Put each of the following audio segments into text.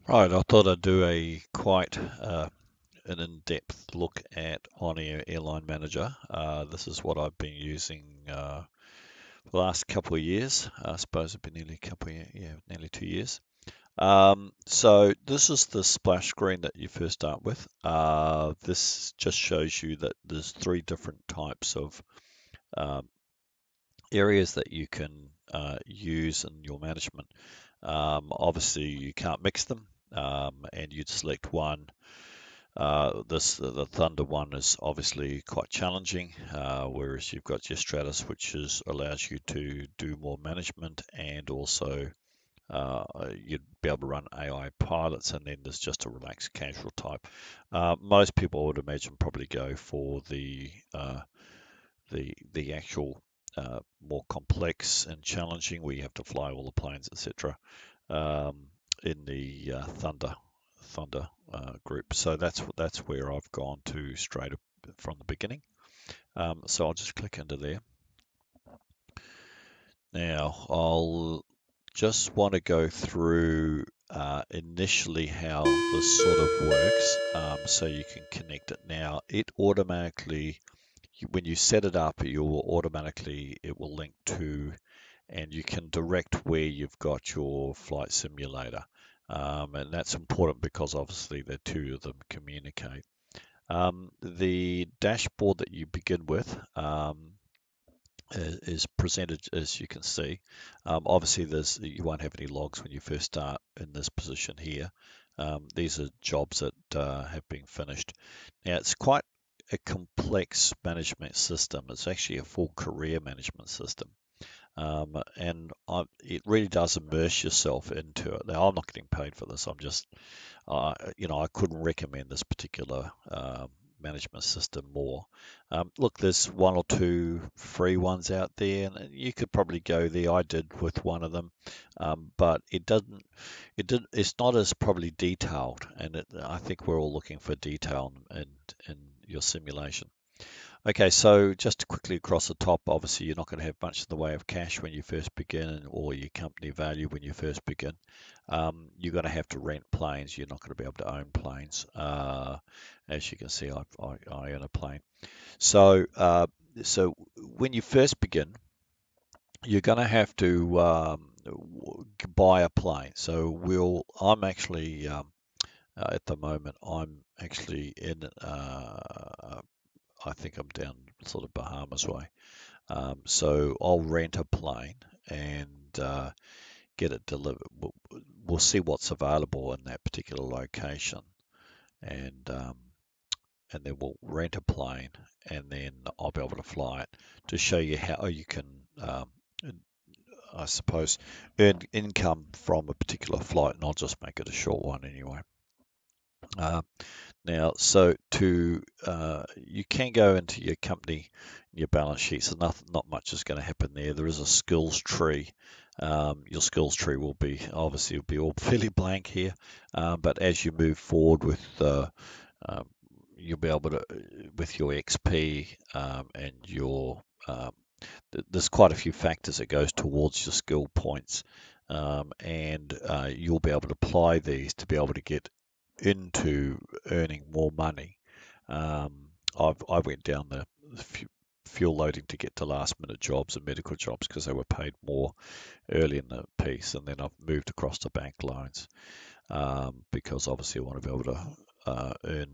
Right, I thought I'd do a quite an in-depth look at OnAir Airline Manager. This is what I've been using for the last couple of years. I suppose it's been nearly a couple of years, yeah, nearly 2 years. So this is the splash screen that you first start with. This just shows you that there's three different types of um, areas that you can use in your management. Obviously, you can't mix them, and you'd select one. The Thunder one is obviously quite challenging, whereas you've got your Stratus, which allows you to do more management, and also you'd be able to run AI pilots, and then there's just a relaxed casual type. Most people, I would imagine, probably go for the actual more complex and challenging, where you have to fly all the planes, etc. In the Thunder group. So that's where I've gone to straight up from the beginning. So I'll just click into there. Now I'll just want to go through initially how this sort of works, so you can connect it. Now it automatically, when you set it up, it will link to, and you can direct where you've got your flight simulator. And that's important because obviously the two of them communicate. The dashboard that you begin with is presented as you can see. Obviously, you won't have any logs when you first start in this position here. These are jobs that have been finished. Now, it's quite a complex management system. It's actually a full career management system. It really does immerse yourself into it. Now, I'm not getting paid for this. I'm just, I couldn't recommend this particular management system more. Look, there's one or two free ones out there, and you could probably go there. I did with one of them, but it's not as probably detailed, and I think we're all looking for detail in your simulation. Okay, so just quickly across the top, obviously you're not going to have much in the way of cash when you first begin, or your company value when you first begin. You're going to have to rent planes. You're not going to be able to own planes. As you can see, I own a plane. So when you first begin, you're going to have to buy a plane. I'm actually at the moment, I'm actually in. I think I'm down sort of Bahamas way. So I'll rent a plane and get it delivered. We'll see what's available in that particular location, and then we'll rent a plane, and then I'll be able to fly it to show you how you can, I suppose, earn income from a particular flight, and I'll just make it a short one anyway. Uh, Now, so you can go into your company, your balance sheet. So not much is going to happen there. There is a skills tree. Your skills tree will be obviously all fairly blank here, but as you move forward um, you'll be able to with your XP and there's quite a few factors that goes towards your skill points, and you'll be able to apply these to be able to get into earning more money. I went down the fuel loading to get to last minute jobs and medical jobs because they were paid more early in the piece, and then I've moved across to bank loans because obviously I want to be able to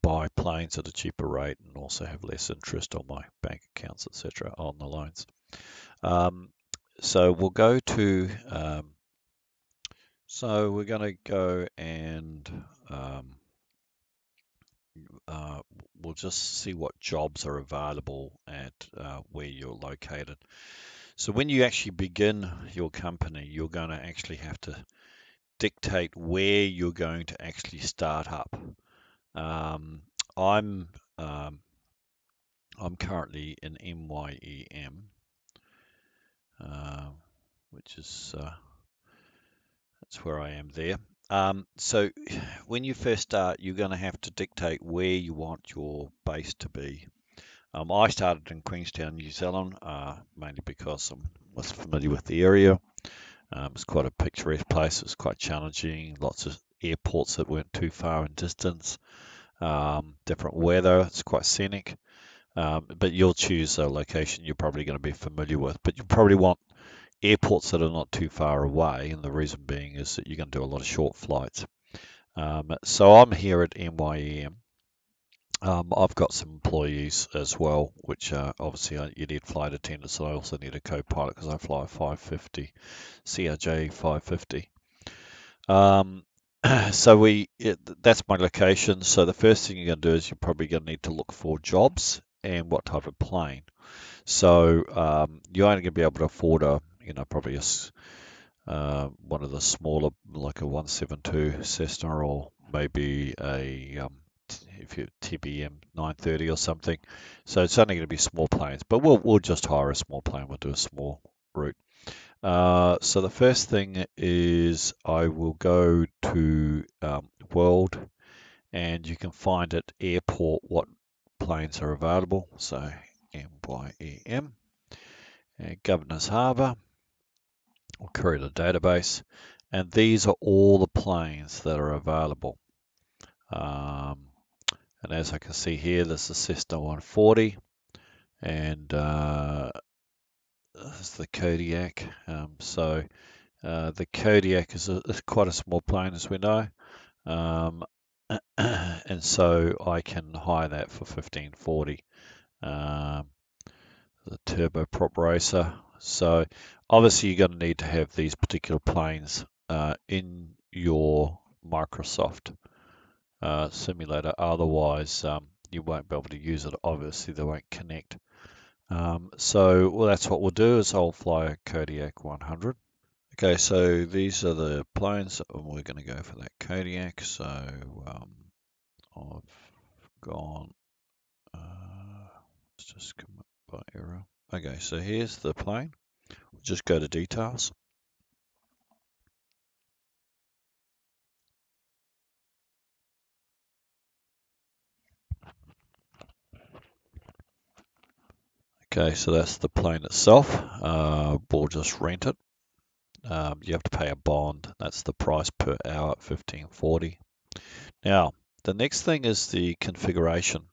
buy planes at a cheaper rate and also have less interest on my bank accounts, etc., on the loans. So we'll go to so we're going to go and we'll just see what jobs are available at where you're located. So when you actually begin your company, you're going to actually have to dictate where you're going to actually start up. Um, I'm um, I'm currently in MYEM, uh, which is that's where I am there. So when you first start, you're going to have to dictate where you want your base to be. I started in Queenstown, New Zealand, mainly because I was familiar with the area. It's quite a picturesque place. It's quite challenging, lots of airports that weren't too far in distance, different weather. It's quite scenic. But you'll choose a location you're probably going to be familiar with. But you probably want airports that are not too far away, and the reason being is that you're going to do a lot of short flights. So I'm here at NYEM. I've got some employees as well, which obviously you need flight attendants, and I also need a co-pilot because I fly a 550, CRJ 550. That's my location. So the first thing you're going to do is you're probably going to need to look for jobs and what type of plane. So you're only going to be able to afford probably one of the smaller, like a 172 Cessna, or maybe if you TBM 930 or something. So it's only going to be small planes, but we'll just hire a small plane. We'll do a small route. So the first thing is I will go to World, and you can find at airport what planes are available. So NYEM and Governor's Harbour. We'll create a database, and these are all the planes that are available. And as I can see here, there's the Cessna 140, and there's the Kodiak. The Kodiak is quite a small plane, as we know, and so I can hire that for 1540. The turboprop racer. So obviously you're going to need to have these particular planes in your Microsoft simulator, otherwise you won't be able to use it. Obviously they won't connect. That's what we'll do, is I'll fly a Kodiak 100. Okay, so these are the planes, and we're going to go for that Kodiak. So I've gone, let's just come up by error. Okay, so here's the plane. We'll just go to details. Okay, so that's the plane itself. We'll just rent it. You have to pay a bond. That's the price per hour at 1540. Now, the next thing is the configuration.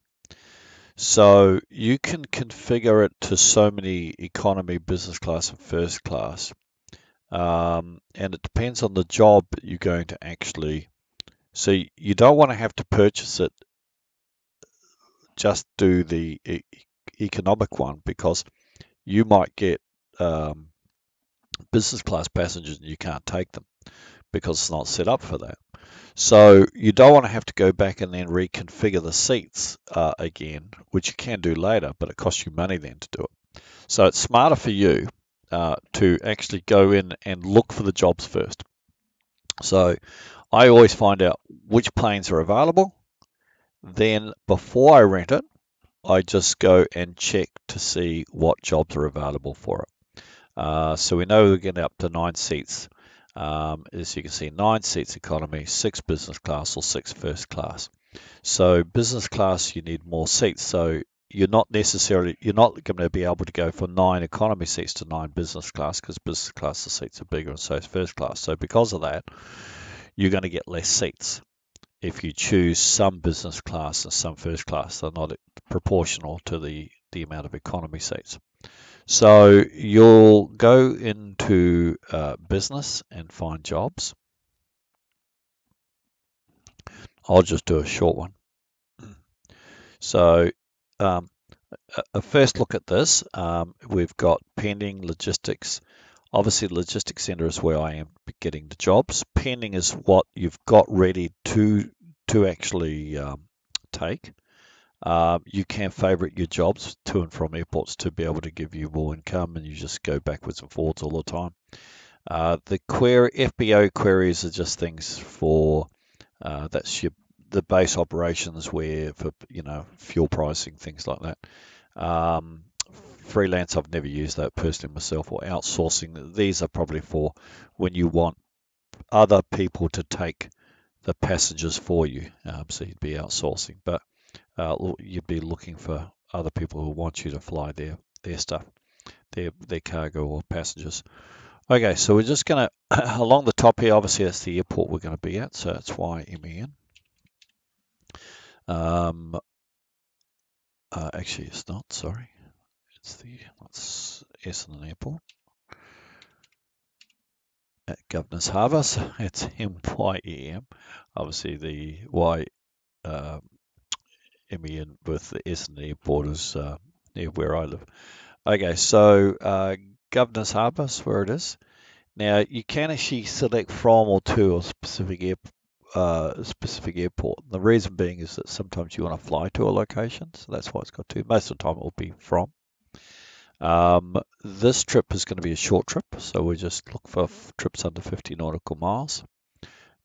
So you can configure it to so many economy, business class, and first class. And it depends on the job you're going to actually. So you don't want to have to purchase it, just do the economic one, because you might get business class passengers and you can't take them because it's not set up for that. So you don't want to have to go back and then reconfigure the seats again, which you can do later, but it costs you money then to do it. So it's smarter for you to actually go in and look for the jobs first. So I always find out which planes are available. Then before I rent it, I just go and check to see what jobs are available for it. So we know we're getting up to 9 seats. As you can see, 9 seats economy, 6 business class, or 6 first class. So business class, you need more seats. So you're not going to be able to go from 9 economy seats to 9 business class, because business class the seats are bigger, and so is first class. So because of that, you're going to get less seats if you choose some business class and some first class. They're not proportional to the amount of economy seats. So you'll go into business and find jobs. I'll just do a short one. So a first look at this, we've got pending logistics. Obviously, the logistics center is where I am getting the jobs. Pending is what you've got ready to actually take. You can favorite your jobs to and from airports to be able to give you more income, and you just go backwards and forwards all the time. The FBO queries are just things for that's the base operations, where for fuel pricing, things like that. Freelance, I've never used that personally myself, or outsourcing. These are probably for when you want other people to take the passengers for you. So you'd be outsourcing, but you'd be looking for other people who want you to fly their stuff, their cargo or passengers. Okay, so we're just going along the top here, obviously that's the airport we're going to be at, so that's why MEN. Actually, it's not. Sorry, it's Essendon Airport at Governor's Harbour. So it's MYEM. Obviously, the Y MEN with the Essendon Airport is near where I live. Okay, so Governor's Harbour is where it is. Now you can actually select from or to a specific airport. The reason being is that sometimes you want to fly to a location, so that's why it's got to. Most of the time it will be from. This trip is going to be a short trip, so we just look for trips under 50 nautical miles.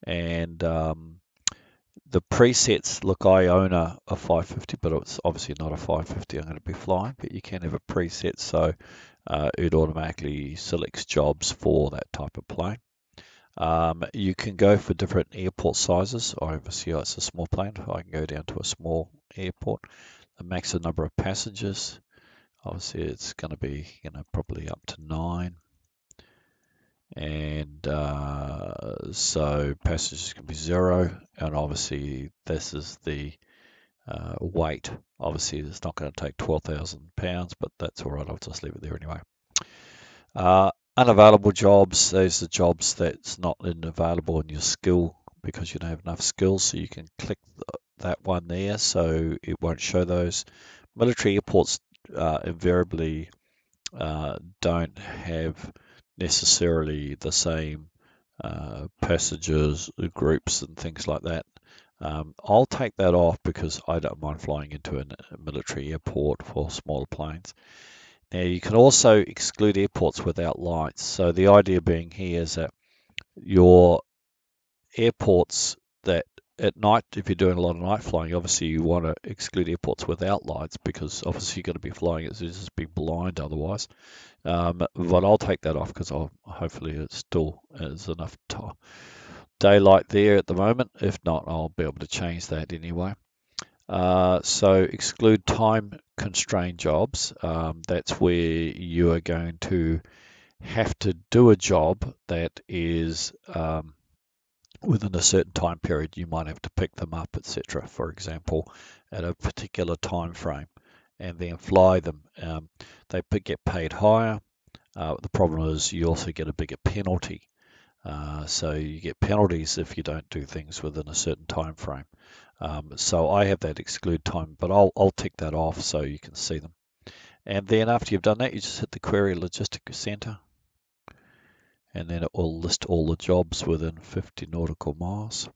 And the presets, look, I own a 550, but it's obviously not a 550 I'm going to be flying, but you can have a preset, so it automatically selects jobs for that type of plane. You can go for different airport sizes. Obviously, it's a small plane. I can go down to a small airport. The maximum number of passengers, obviously, it's going to be, probably up to 9. And so passengers can be 0. And obviously, this is the weight. Obviously, it's not going to take 12,000 pounds, but that's all right. I'll just leave it there anyway. Unavailable jobs, those are jobs that's not available in your skill because you don't have enough skills, so you can click that one there, so it won't show those. Military airports invariably don't have necessarily the same passengers groups and things like that. I'll take that off because I don't mind flying into a military airport for smaller planes. Now you can also exclude airports without lights. So the idea being here is that your airports that at night, if you're doing a lot of night flying, obviously you want to exclude airports without lights because obviously you're going to be flying it, so you just be blind otherwise. But I'll take that off because hopefully it still is enough daylight there at the moment. If not, I'll be able to change that anyway. So exclude time constrained jobs. That's where you are going to have to do a job that is within a certain time period. You might have to pick them up, etc. For example, at a particular time frame, and then fly them. They get paid higher. The problem is you also get a bigger penalty. So you get penalties if you don't do things within a certain time frame. So I have that exclude time, but I'll tick that off so you can see them. And then after you've done that, you just hit the Query Logistics Center, and then it will list all the jobs within 50 nautical miles.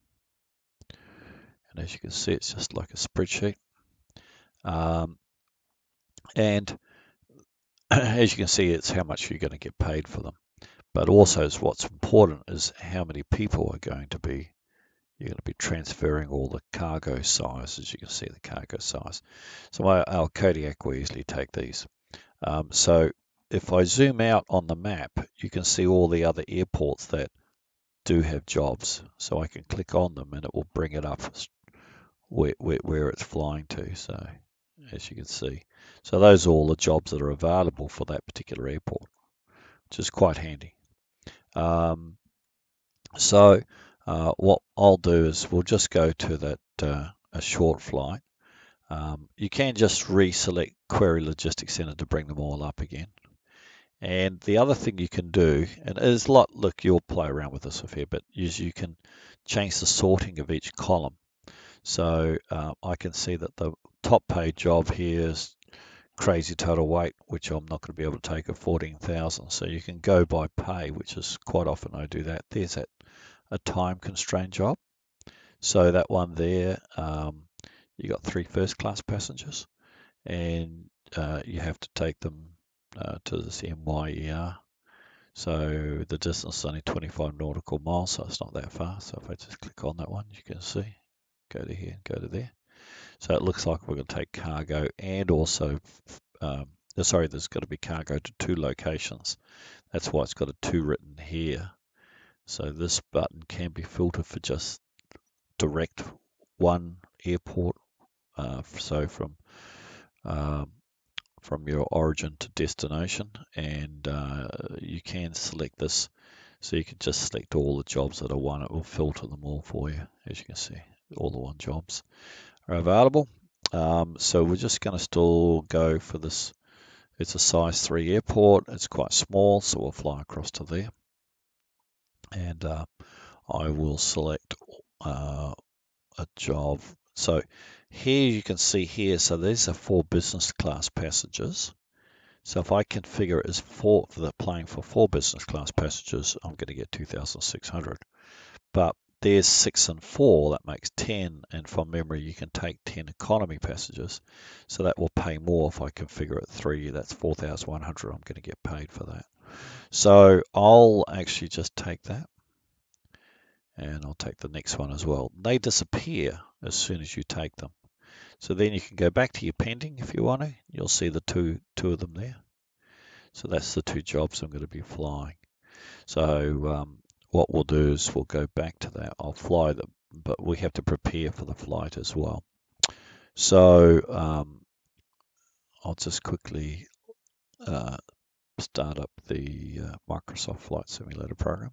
And as you can see, it's just like a spreadsheet. And as you can see, it's how much you're going to get paid for them. But also, what's important is how many people are going to be. You're going to be transferring all the cargo size, as you can see the cargo size. So our Kodiak will easily take these. So if I zoom out on the map, you can see all the other airports that do have jobs. So I can click on them and it will bring it up where it's flying to. So as you can see, so those are all the jobs that are available for that particular airport, which is quite handy. What I'll do is we'll just go to that a short flight. You can just reselect Query Logistics Center to bring them all up again. And the other thing you can do, and there's a lot, look, you'll play around with this a fair bit, is you can change the sorting of each column. So I can see that the top paid job here is crazy total weight, which I'm not going to be able to take at 14,000. So you can go by pay, which is quite often I do that. There's a time constrained job. So that one there, you got 3 first class passengers, and you have to take them to this MYER. So the distance is only 25 nautical miles, so it's not that far. So if I just click on that one, you can see, go to here, go to there. So it looks like we're going to take cargo and also, sorry, there's got to be cargo to 2 locations. That's why it's got a 2 written here. So this button can be filtered for just direct one airport. So from your origin to destination, and you can select this So you can just select all the jobs that are one. It will filter them all for you. As you can see, all the one jobs are available. So we're just going to still go for this. It's a size 3 airport. It's quite small, so we'll fly across to there. And I will select a job. So here you can see here, so these are 4 business class passengers. So if I configure it as for the plane for 4 business class passengers, I'm going to get 2,600. But there's 6 and 4, that makes 10. And from memory, you can take 10 economy passengers. So that will pay more if I configure it 3. That's 4,100. I'm going to get paid for that. So I'll actually just take that. And I'll take the next one as well. They disappear as soon as you take them. So then you can go back to your pending if you want to. You'll see the two of them there. So that's the 2 jobs I'm going to be flying. So what we'll do is we'll go back to that. I'll fly them, but we have to prepare for the flight as well. So I'll just quickly start up the Microsoft Flight Simulator program.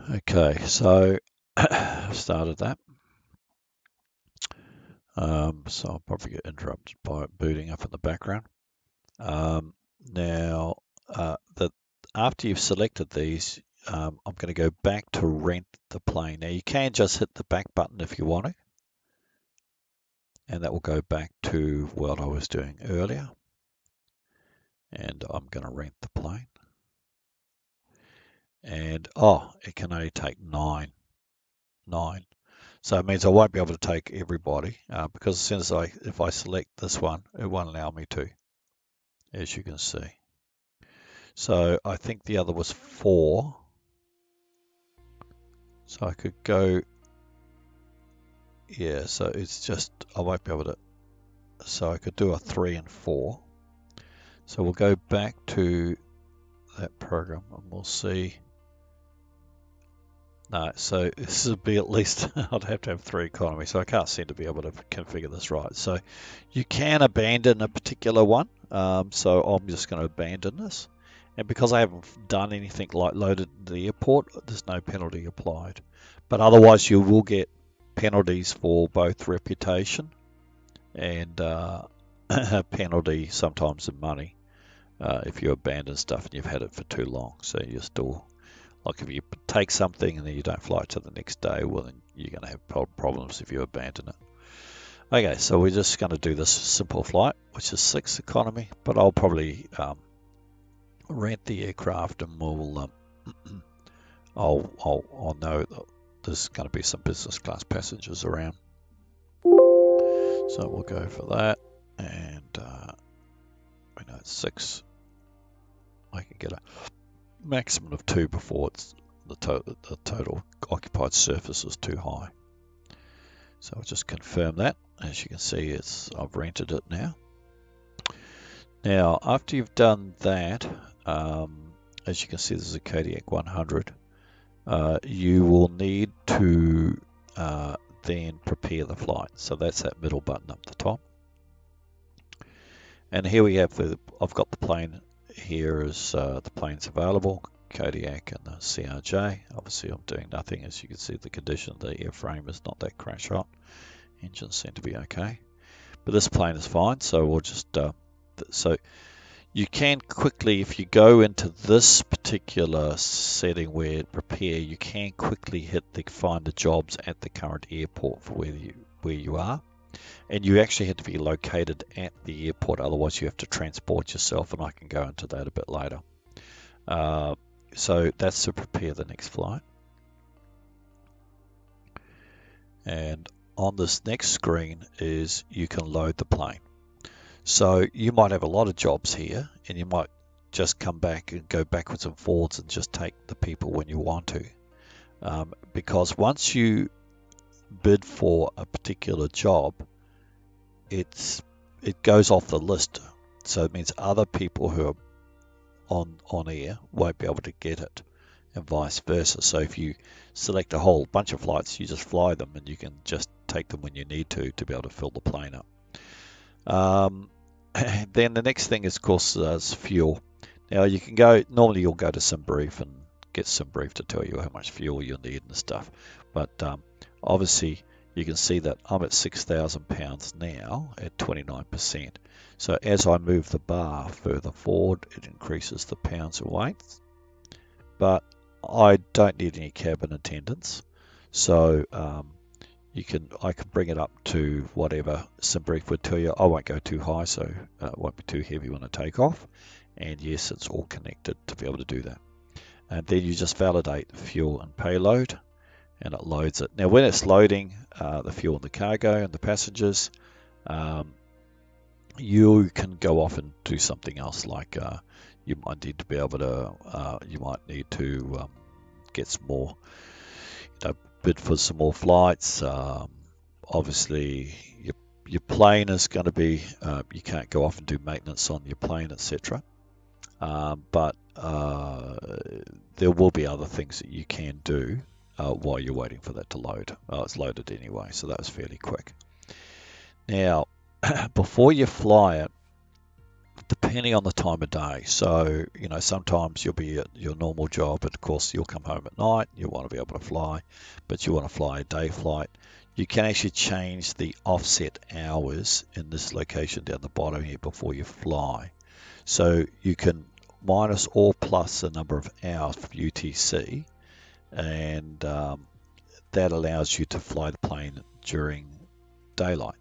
Okay, so I've started that. So I'll probably get interrupted by it booting up in the background. Now, after you've selected these, I'm going to go back to rent the plane. Now you can just hit the back button if you want to, and that will go back to what I was doing earlier. And I'm going to rent the plane. And it can only take 9. So it means I won't be able to take everybody because as soon as if I select this one, it won't allow me to, as you can see. So I think the other was 4. So I could go, yeah, so it's just, I won't be able to, so I could do a 3 and 4. So we'll go back to that program and we'll see. No, so this will be at least, I'd have to have 3 economy, so I can't seem to be able to configure this right. So you can abandon a particular one. So I'm just going to abandon this. And because I haven't done anything like loaded the airport, there's no penalty applied. But otherwise you will get penalties for both reputation and penalty sometimes in money if you abandon stuff and you've had it for too long. So you're still, like if you take something and then you don't fly it to the next day, well then you're going to have problems if you abandon it. Okay, so we're just going to do this simple flight, which is 6 economy, but I'll probably rent the aircraft and we'll I'll know that there's going to be some business class passengers around. So we'll go for that, and we know it's 6. I can get a maximum of 2 before it's the total occupied surface is too high. So I'll just confirm that. As you can see, I've rented it now. Now, after you've done that, as you can see, this is a Kodiak 100. You will need to then prepare the flight. So that's that middle button up the top. And here we have I've got the plane here as the plane's available, Kodiak and the CRJ. Obviously I'm doing nothing. As you can see, the condition of the airframe is not that crash hot. Engines seem to be okay. But this plane is fine, so we'll just, so you can quickly, if you go into this particular setting where prepare, you can quickly hit the find the jobs at the current airport for where you are. And you actually have to be located at the airport, otherwise you have to transport yourself, and I can go into that a bit later. So that's to prepare the next flight. And on this next screen is you can load the plane. So you might have a lot of jobs here, and you might just come back and go backwards and forwards and just take the people when you want to. Because once you bid for a particular job, it goes off the list. So it means other people who are on air won't be able to get it, and vice versa. So if you select a whole bunch of flights, you just fly them and you can just take them when you need to be able to fill the plane up. then the next thing is, of course, is fuel. Now you can go, normally you'll go to SimBrief and get SimBrief to tell you how much fuel you need and stuff. But obviously you can see that I'm at 6,000 pounds now at 29%. So as I move the bar further forward, it increases the pounds of weight. But I don't need any cabin attendants. So I can bring it up to whatever SimBrief would tell you. I won't go too high, so it won't be too heavy when I take off. And yes, it's all connected to be able to do that. And then you just validate fuel and payload, and it loads it. Now, when it's loading the fuel and the cargo and the passengers, you can go off and do something else, like you might need to be able to, get some more, bid for some more flights. Obviously, your plane is going to be, you can't go off and do maintenance on your plane, etc. But there will be other things that you can do while you're waiting for that to load. It's loaded anyway, so that was fairly quick. Now, before you fly it, depending on the time of day, so sometimes you'll be at your normal job, but of course you'll come home at night, you want to be able to fly, but you want to fly a day flight. You can actually change the offset hours in this location down the bottom here before you fly. So you can minus or plus a number of hours for UTC, and that allows you to fly the plane during daylight.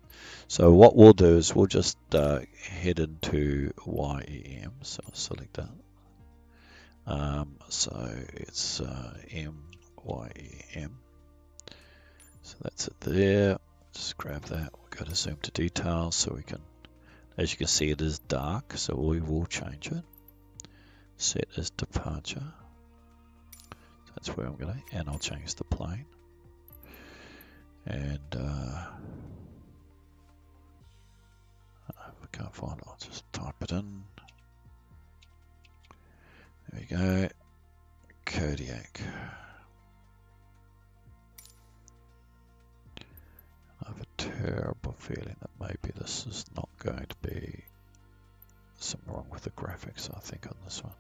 So what we'll do is we'll just head into YEM, so I'll select that. So it's MYEM. So that's it there. Just grab that. We'll go to zoom to details so we can, as you can see, it is dark, so we will change it. Set as departure. That's where I'm going to, and I'll change the plane. And if I can't find it, I'll just type it in. There we go. Kodiak. I have a terrible feeling that maybe this is not going to be something wrong with the graphics, I think, on this one.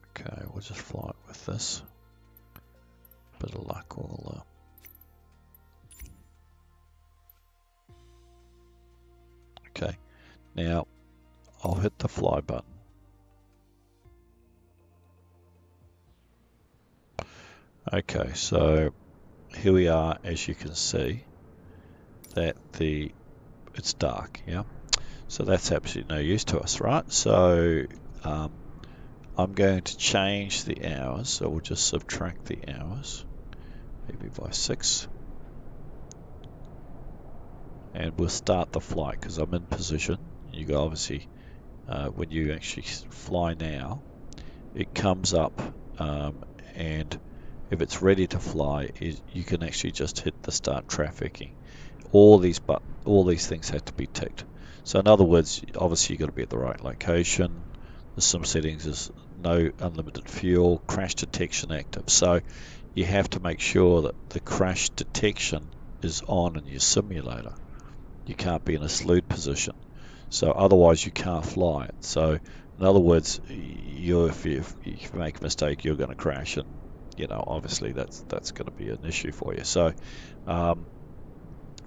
Okay, we'll just fly it with this. Bit of luck, we'll okay, now I'll hit the fly button. Okay, so here we are, as you can see, that it's dark, yeah? So that's absolutely no use to us, right? So I'm going to change the hours, so we'll just subtract the hours, maybe by 6. And we'll start the flight because I'm in position. You go obviously, when you actually fly now, it comes up, and if it's ready to fly, you can actually just hit the start trafficking. All these things have to be ticked. So in other words, obviously you've got to be at the right location. There's some settings, is no unlimited fuel, crash detection active. So you have to make sure that the crash detection is on in your simulator. You can't be in a slewed position. So otherwise you can't fly it. So in other words, if you make a mistake, you're going to crash, and obviously that's going to be an issue for you. So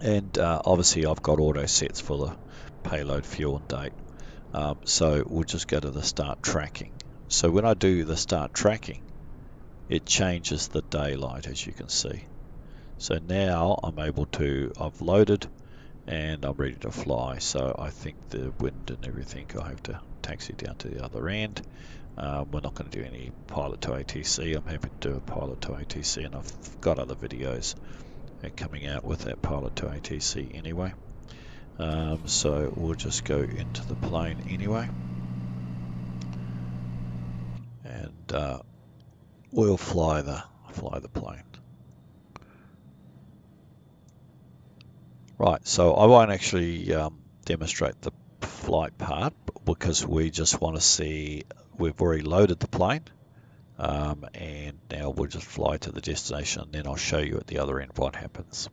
obviously I've got auto sets for the payload, fuel and date. So we'll just go to the start tracking. So when I do the start tracking, it changes the daylight, as you can see. So now I've loaded and I'm ready to fly. So I think the wind and everything, I have to taxi down to the other end. We're not going to do any pilot to ATC. I'm happy to do a pilot to ATC, and I've got other videos coming out with that pilot to ATC anyway. So we'll just go into the plane anyway, and we'll fly the plane. Right, so I won't actually demonstrate the flight part because we just want to see we've already loaded the plane, and now we'll just fly to the destination, and then I'll show you at the other end what happens.